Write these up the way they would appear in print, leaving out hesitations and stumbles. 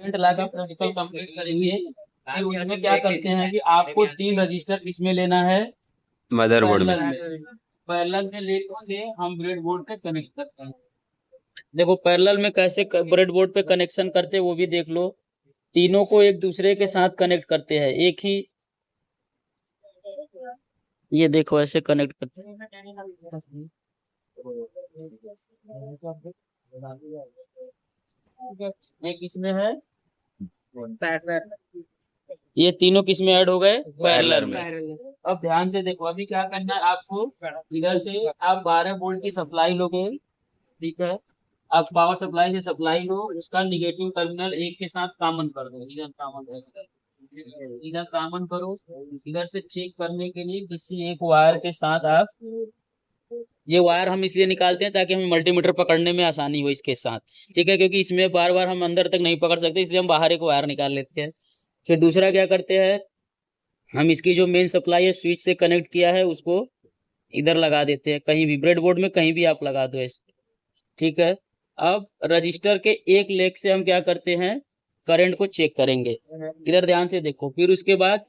Current ला का practical complete करेंगे। फिर उसमें क्या करते हैं कि आपको 3 रजिस्टर किसमें लेना है, मदरबोर्ड में। पैरेलल में लेके हम ब्रेडबोर्ड पे कनेक्ट करते हैं। देखो पैरेलल में कैसे ब्रेडबोर्ड पे कनेक्शन करते हैं वो भी देख लो। तीनों को एक दूसरे के साथ कनेक्ट करते हैं, एक ही ये देखो ऐसे कनेक्ट करते हैं। एक इसमें है, ये तीनों किस में ऐड हो गए, पैरेलल में। अब ध्यान से देखो, अभी क्या करना है आपको, इधर से आप 12 वोल्ट की सप्लाई लोगे, ठीक है। आप पावर सप्लाई से सप्लाई लो, उसका निगेटिव टर्मिनल एक के साथ कॉमन कर दो, इधर कॉमन है, इधर कॉमन करो। इधर से चेक करने के लिए किसी एक वायर के साथ आप, ये वायर हम इसलिए निकालते हैं ताकि हमें मल्टीमीटर पकड़ने में आसानी हो इसके साथ, ठीक है, क्योंकि इसमें बार बार हम अंदर तक नहीं पकड़ सकते, इसलिए हम बाहर एक वायर निकाल लेते हैं। फिर दूसरा क्या करते हैं, हम इसकी जो मेन सप्लाई है स्विच से कनेक्ट किया है उसको इधर लगा देते हैं, कहीं भी ब्रेडबोर्ड में कहीं भी आप लगा दो ऐसे, ठीक है। अब रजिस्टर के एक लेग से हम क्या करते हैं, करंट को चेक करेंगे, इधर ध्यान से देखो। फिर उसके बाद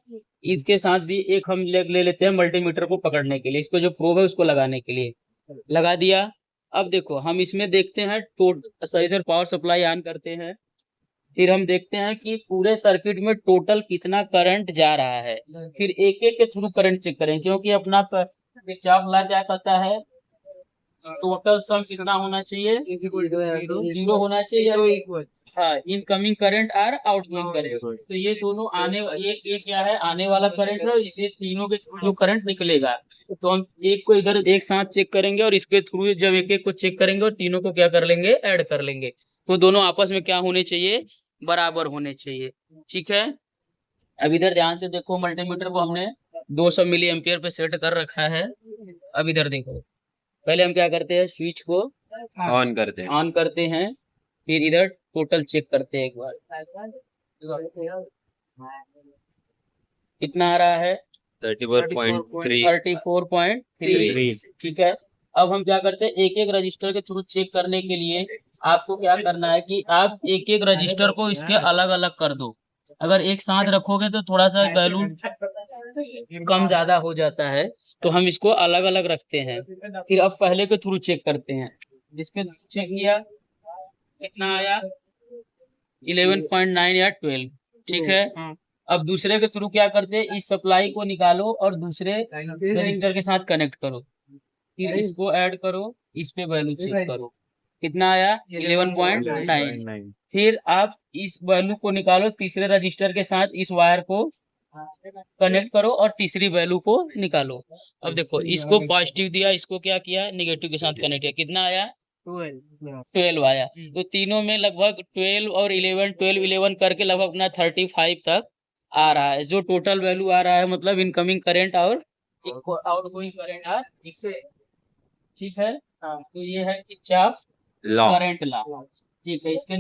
इसके साथ भी एक हम लेग ले लेते हैं मल्टीमीटर को पकड़ने के लिए, इसको जो प्रोब है उसको लगाने के लिए लगा दिया। अब देखो हम इसमें देखते हैं इधर पावर सप्लाई ऑन करते हैं, फिर हम देखते हैं कि पूरे सर्किट में टोटल कितना करंट जा रहा है। फिर एक एक के थ्रू करंट चेक करें, क्योंकि अपना किरचॉफ लॉ क्या कहता है, टोटल सम कितना होना चाहिए, जीरो होना चाहिए। हाँ, इनकमिंग करंट और आउटगोइंग करंट, तो ये दोनों आने, ये क्या है आने वाला करंट है, इसे तीनों के थ्रू जो करंट निकलेगा, तो हम एक को इधर एक साथ चेक करेंगे और इसके थ्रू जब एक एक को चेक करेंगे और तीनों को क्या कर लेंगे, ऐड कर लेंगे, तो दोनों आपस में क्या होने चाहिए, बराबर होने चाहिए, ठीक है। अब इधर ध्यान से देखो, मल्टीमीटर को हमने 200 मिली एम्पियर पे सेट कर रखा है। अब इधर देखो, पहले हम क्या करते हैं, स्विच को ऑन करते हैं, फिर इधर टोटल चेक करते हैं एक बार, कितना आ रहा है, 34.3। 34.3, ठीक है। अब हम क्या करते हैं, एक एक रजिस्टर के थ्रू चेक करने के लिए आपको क्या करना है कि आप एक एक रजिस्टर को इसके अलग अलग कर दो। अगर एक साथ रखोगे तो थोड़ा सा वैल्यू कम ज्यादा हो जाता है, तो हम इसको अलग अलग रखते हैं। फिर अब पहले के थ्रू चेक करते हैं, जिसके चेक किया कितना आया, 11.9 या 12, ठीक है। अब दूसरे के थ्रू क्या करते हैं, इस सप्लाई को निकालो और दूसरे रजिस्टर के साथ कनेक्ट करो, फिर इसको ऐड करो, इस पे वैल्यू चेक करो, कितना आया, 11.9। फिर आप इस वैल्यू को निकालो, तीसरे रजिस्टर के साथ इस वायर को कनेक्ट करो और तीसरी वैल्यू को निकालो। अब देखो इसको पॉजिटिव दिया, इसको क्या किया, निगेटिव के साथ कनेक्ट किया, कितना आया, 12 आया। तो तीनों में लगभग 12 और 11, 12 11 करके लगभग अपना 35 तक आ रहा है, जो टोटल वैल्यू आ रहा है, मतलब इनकमिंग करंट और आउटगोइंग करंट आ इससे, ठीक है। तो ये है किरचॉफ करंट लॉ, ठीक है। इसके